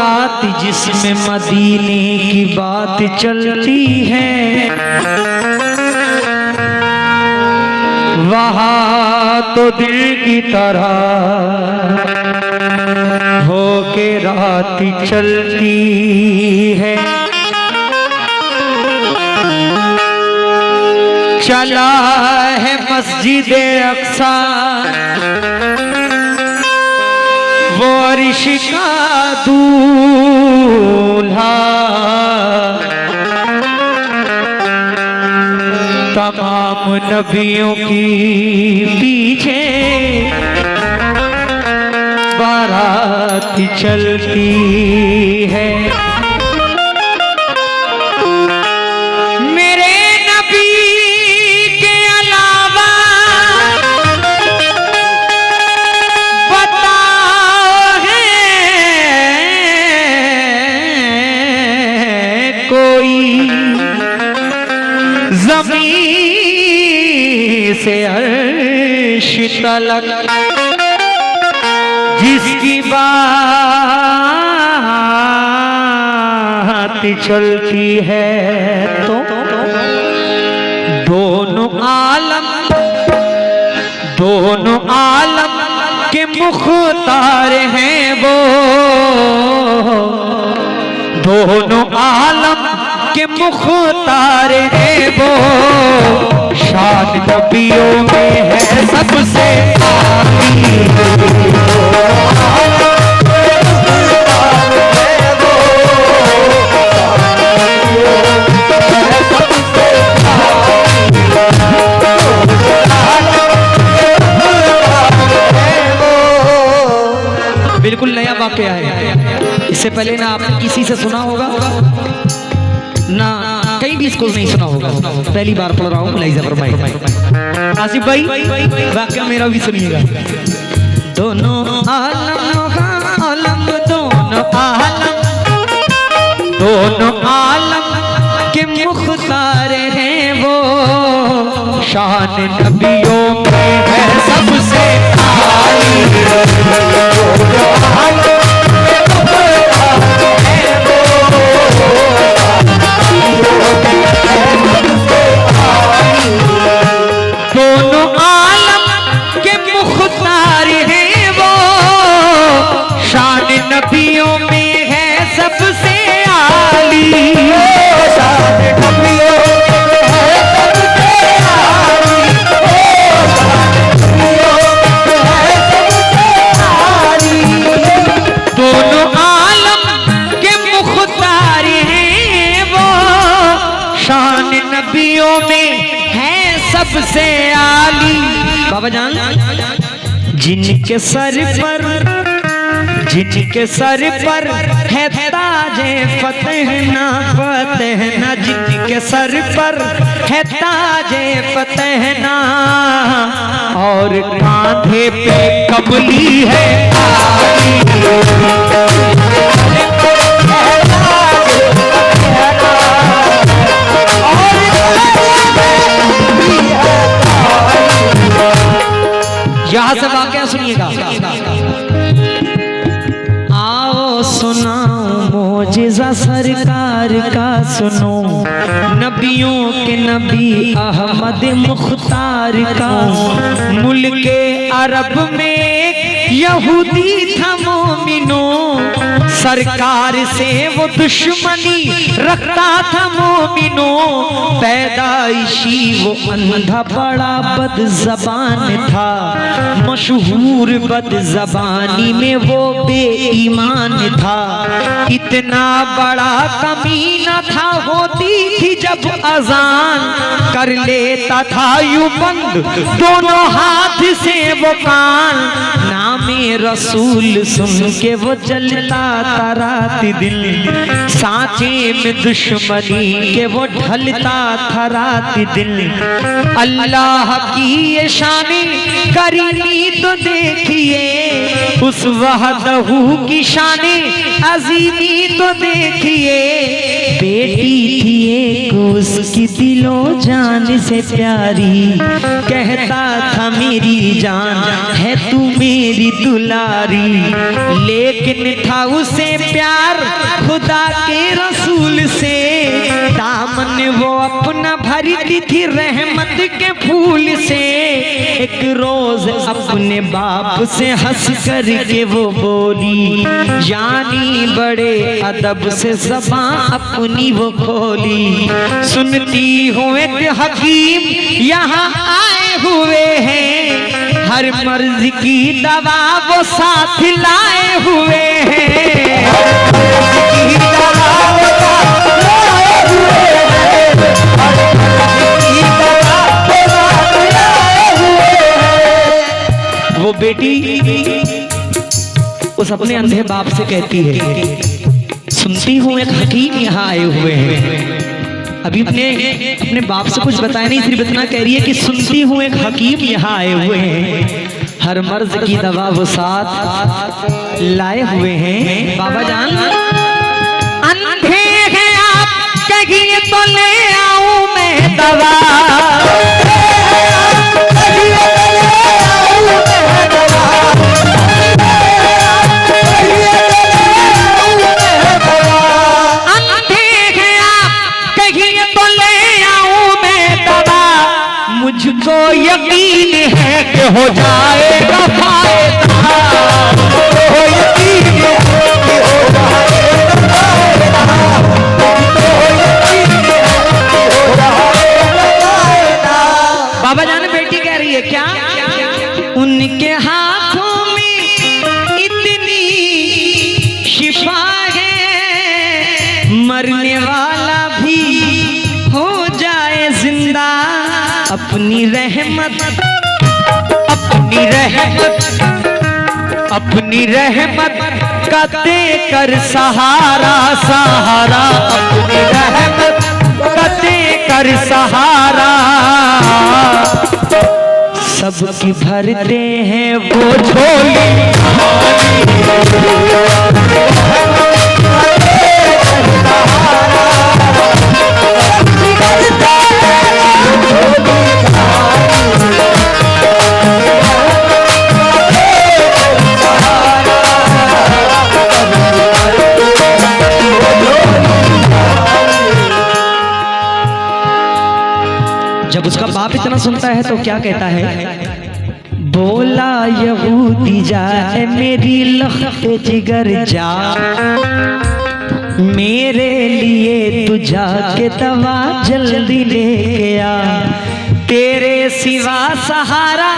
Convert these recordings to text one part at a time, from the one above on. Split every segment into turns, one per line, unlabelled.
बारात जिसमें मदीने की बात चलती है, वहाँ तो दिल की तरह होके रात चलती है। चला है मस्जिद अक्सा वो अर्श का दूल्हा, तमाम नबियों की पीछे बारात चलती है। मेरे नबी के अलावा बताओ है कोई ज़मीन से अर्श तलक जिसकी बात चलती है, तो दोनों आलम के मुख्तार हैं वो, दोनों आलम के मुख्तार है वो। शान नबियों में है सबसे बिल्कुल नया वाकया है। इससे पहले ना आपने किसी से सुना होगा ना कहीं भी इसको नहीं सुना होगा, पहली बार पढ़ रहा हूँ। मुलाहिज़ा फरमाइए आसिफ भाई, वाकया मेरा भी सुनिएगा। दोनों आलम दोनों आलम के मुख्तार हैं वो। शान नबियों में है सबसे आली, दोनों आलम के मुख्तार हैं वो। शान नबियों में है सबसे आली, शान नबियों में है सबसे आली, दोनों आलम के मुख्तार हैं वो। शान नबियों में है सबसे आली। बाबा जान, जिनके सर पर है ताजे फतेह ना, जिनके सर पर है ताजे फतेह ना, और कांधे पे कमली है आली। यहां से वाकया सुनिएगा। आओ सुनाओ मोजिज़ा सरकार का सुनो, नबियों के नबी अहमद मुख्तार का। मुल्के अरब में यहूदी था मोमिनो, सरकार से वो दुश्मनी रखता था मोमिनो। पैदाइशी वो अंधा बड़ा बदज़बान था, मशहूर बदज़बानी में वो बेईमान था। इतना बड़ा कमीना था, होती थी जब अजान कर लेता था यूं बंद दोनों हाथ से वो कान। नामे रसूल सुन के वो जलता था रात दिन, सांचे में दुश्मनी के वो ढलता था रात दिन। अल्लाह की ये शानी करीमी तो देखिए, उस वहदहू की शानी अजीमी तो देखिए। बेटी थी एक उसकी दिलो जान से प्यारी, कहता था मेरी जान है तू मेरी दुलारी, लेकिन था उसे प्यार खुदा के रसूल से, दामन वो अपना भरती थी रहमत के फूल से। एक रोज अपने बाप से हंस कर के वो बोली, यानी बड़े अदब से ज़बान अपनी वो खोली, सुनती हूँ एक हकीम यहाँ आए हुए हैं, हर मर्ज की दवा वो साथ लाए हुए हैं, हर मर्ज की दवा वो साथ लाए हुए हैं, हर मर्ज की दवा वो साथ लाए हुए हैं। वो बेटी उस अपने अंधे बाप से कहती है, सुनती हूँ एक हकीम यहाँ आए हुए हैं। अभी अपने बाप से कुछ बताया नहीं, सिर्फ इतना कह रही है कि सुनती हूँ एक हकीम यहाँ आए हुए हैं, हर मर्ज की दवा वो साथ लाए हुए हैं। बाबा जान अंधे हैं आप, कहिए तो ले आऊं मैं दवा, मुझको यकीन है कि हो जाएगा फायदा, मुझको यकीन है कि हो जाएगा फायदा, मुझको यकीन है कि हो जाएगा फायदा। बाबा जान बेटी कह रही है क्या, उनके हाथों में इतनी शिफा है, मरने वाला भी हो जाए जिंदा, अपनी रहमत अपनी रहमत का देकर सहारा सहारा, अपनी रहमत का देकर सहारा, सबकी भरते हैं वो झोली, जब उसका बाप इतना सुनता है तो क्या कहता है, बोला यहूदी जा मेरी लख्ते जिगर जा, मेरे लिए तू जाके दवा जल्दी लेके आ, तेरे सिवा सहारा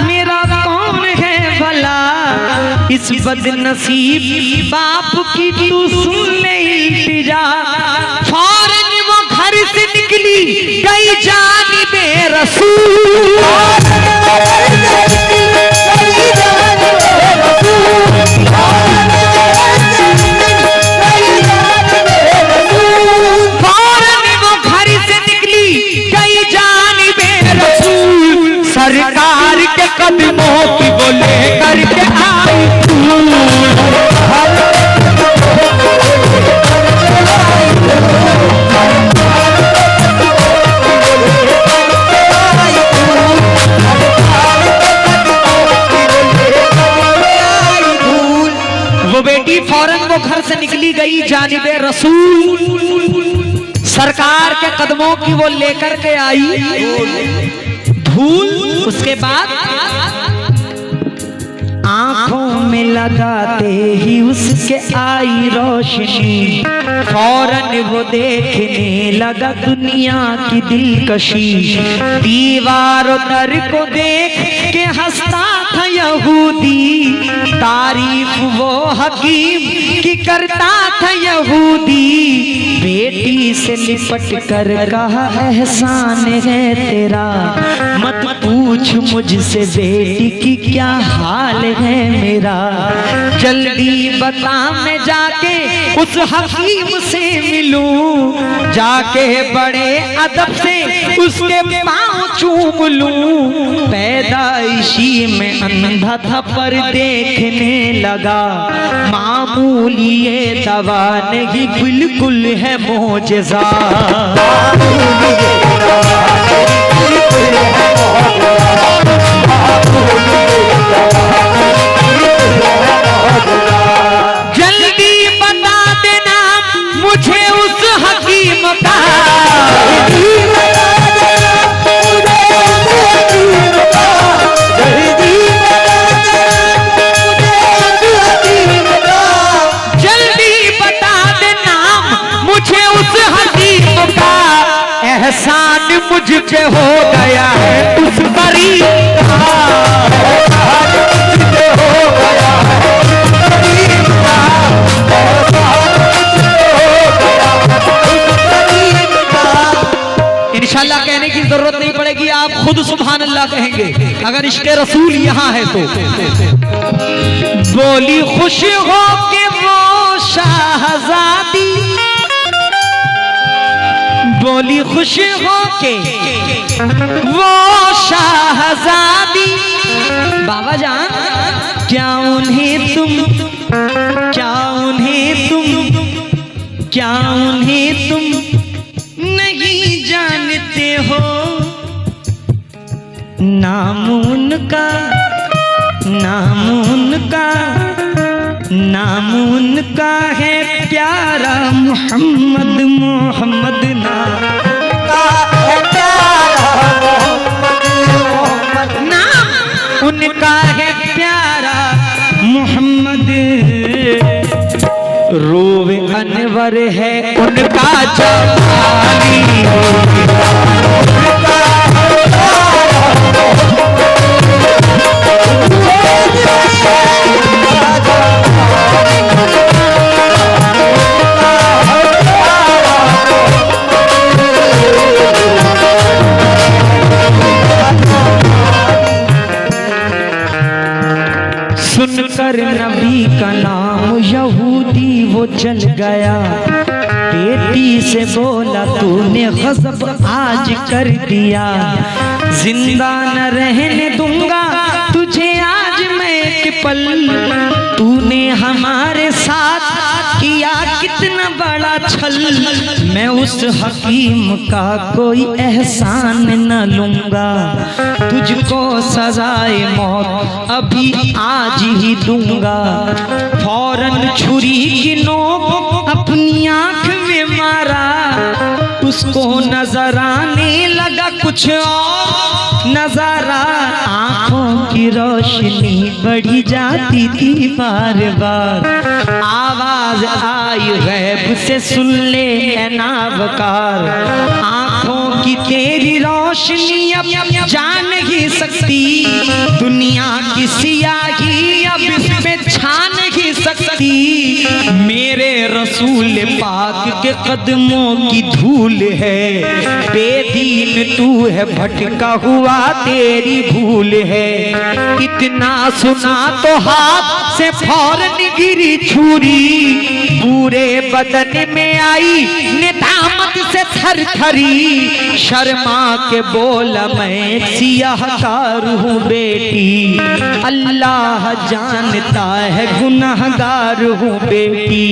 मेरा कौन है भला, इस बदनसीब बाप की तू सुन ले इल्तिजा। फौरन वो घर से निकली गई जानिबे रसूल, फौरन वो घर से निकली गई जानिबे रसूल, सरकार के कदमों की वो लेकर के आई वो बेटी। फौरन वो घर से निकली गई जानिबे रसूल, सरकार के कदमों की वो लेकर के आई धूल। उसके बाद आंखों में लगाते ही उसके आई रोशनी, फौरन वो देखने लगा दुनिया की दिलकशी, दीवार दर को देख के हंसता था यहूदी, तारीफ वो हकीम की करता था यहूदी, बेटी से लिपट कर कहा एहसान है तेरा, मत पूछ मुझसे बेटी की क्या हाल है मेरा, जल्दी बता मैं जाके उस हकीम से मिलूं, जाके बड़े अदब से उसके पांव चूम लूं, पैदाइशी में अंधा था पर देखने लगा, मामूली ये दवा नहीं बिल्कुल है मोजज़ा। एहसान मुझ पे हो गया है उस परी का, एहसान मुझ पे हो गया है उस परी का, एहसान मुझ पे हो गया है उस परी का। इंशाल्लाह कहने की जरूरत नहीं पड़ेगी, आप खुद सुभान अल्लाह कहेंगे अगर इश्क़ रसूल यहाँ है तो। बोली खुश हो के वो शाहज़ादी, बोली खुश हो के वो शाहज़ादी, बाबा जान क्या उन्हें तुम, क्या उन्हें तुम, क्या उन्हें तुम नहीं जानते हो, नाम उनका, नाम उनका, नाम उनका है प्यारा मोहम्मद, मोहम्मद नाम का है प्यारा मोहम्मद, नाम उनका है प्यारा मोहम्मद, रूह अनवर है उनका जमाली, उनका सुनकर नबी का नाम यहूदी वो जल गया, बेटी से बोला तूने गज़ब आज कर दिया, जिंदा न रहने दूंगा तुझे आज मैं एक पल, तूने हमारे साथ किया कितना बड़ा छल, मैं उस हकीम का कोई एहसान न लूंगा, तुझको सजाए मौत अभी आज ही दूंगा, फौरन छुरी की नोक अपनी आंख में मारा, उसको नजर आने लगा कुछ और नजारा, आंखों की रोशनी बढ़ी जाती थी बार बार, आवाज आई गैब से सुन ले ऐ नावकार, आंखों की तेरी रोशनी अब जान नहीं सकती, दुनिया की सियाही अब इसमें छा नहीं सकती, मेरे रसूल पाक के कदमों की धूल है, बेदीन तू है भटका हुआ तेरी भूल है, इतना सुना तो हाथ से फौरन गिरी छुरी, पूरे बदन में आई निदामत से थरथरी, शर्मा के बोला मैं सियाहकार हूँ बेटी, अल्लाह जानता है गुनहगार हूँ बेटी,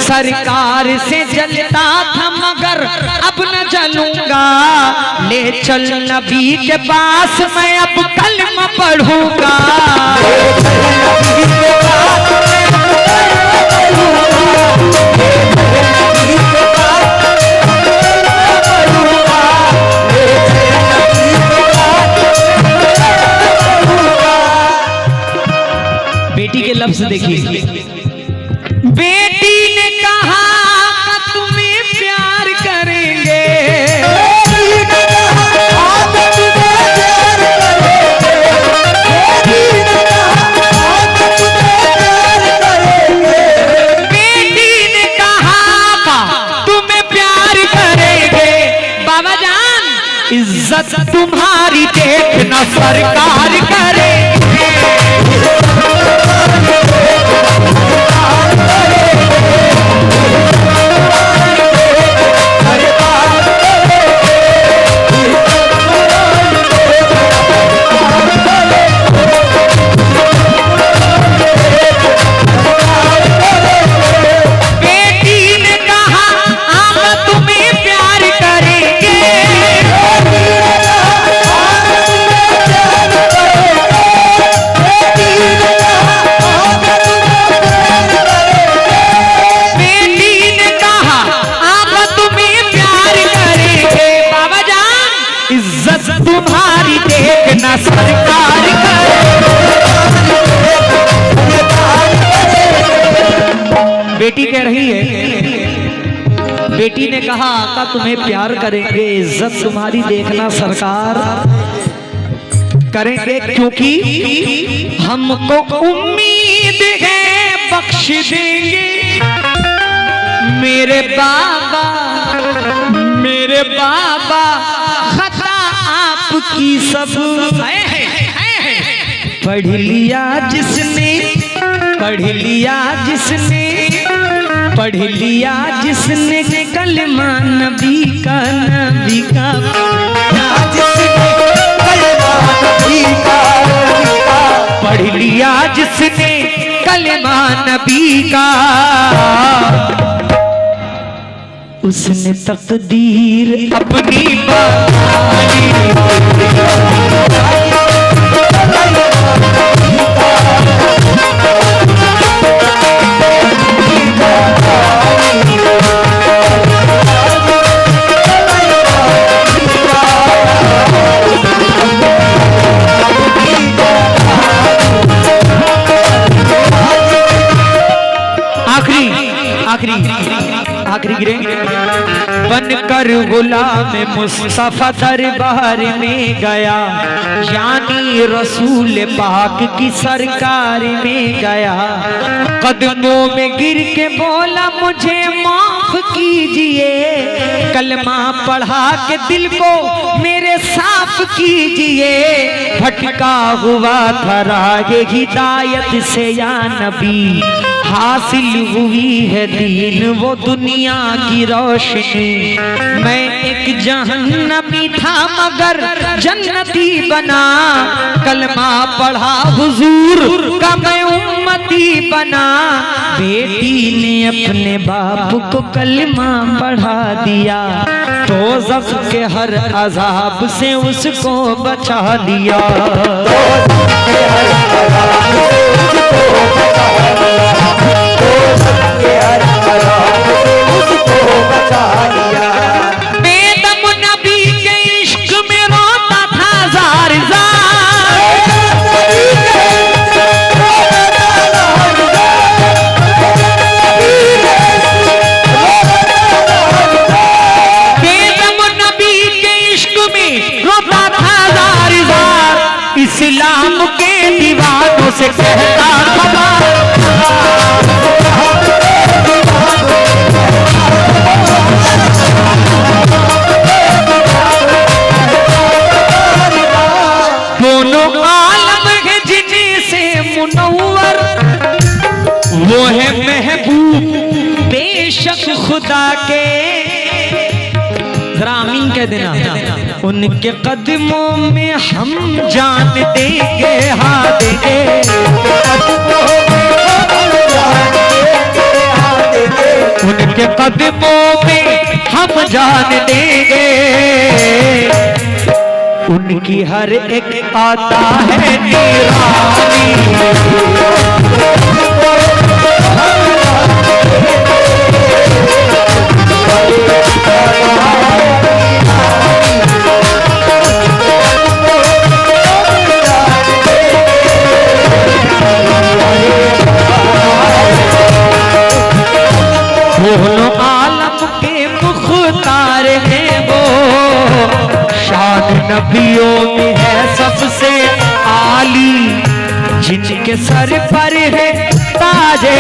सरकार से जलता था मगर अब न जलूंगा, ले चल नबी के पास मैं अब कलमा पढ़ूंगा, बेटी के लफ्ज देखिए, बेटी ने कहा तुम्हें प्यार करेंगे, बेटी ने कहा तुम्हें प्यार करेंगे, बाबा जान इज्जत तुम्हारी देखना सरकार करे, तुम्हारी देखना सरकार बेटी कह रही है, बेटी ने कहा आका तुम्हें प्यार करेंगे, इज्जत तुम्हारी देखना सरकार करेंगे, क्योंकि हमको उम्मीद है बख्श देंगे मेरे बाबा खता आपकी सब पढ़ लिया जिसने कलमा नबी का पढ़ लिया जिसने कलमा नबी का, उसने तकदीर अपनी बनाई। आखिरी गिरे बनकर गुलाम मुस्तफा दरबार में गया, यानी रसूल पाक की सरकार में गया। कदमों में गिर के बोला मुझे माफ कीजिए, कलमा पढ़ा के दिल को मेरे साफ कीजिए। भटका हुआ था राह हिदायत से या नबी, हासिल हुई है दीन वो दुनिया की रोशनी। मैं एक जहन्नमी था मगर जन्नती बना, कलमा पढ़ा हुजूर का मैं उम्मती बना। बेटी ने अपने बाप को कलमा पढ़ा दिया, तो ज़ख के हर अजाब से उसको बचा दिया। बेदम नबी के इश्क में रोता था ज़ार ज़ार, बेदम नबी के इश्क में रोता था ज़ार ज़ार। इस्लाम के दीवानों से कहता था दोनों आलम है जिनसे मुनव्वर, वो है महबूब बेशक खुदा के। ग्रामीण कह देना उनके कदमों में हम जान देंगे, हाँ देंगे। उनके कदमों में हम जान देंगे, उनकी हर एक आता है निराली। दोनों आलम के मुख्तार हैं वो, शान नबियों में है सबसे आली। जिनके सर पर है ताजे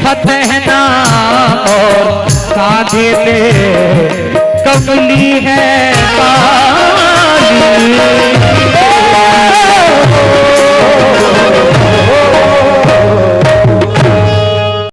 फतहना और कांधे पे कमली है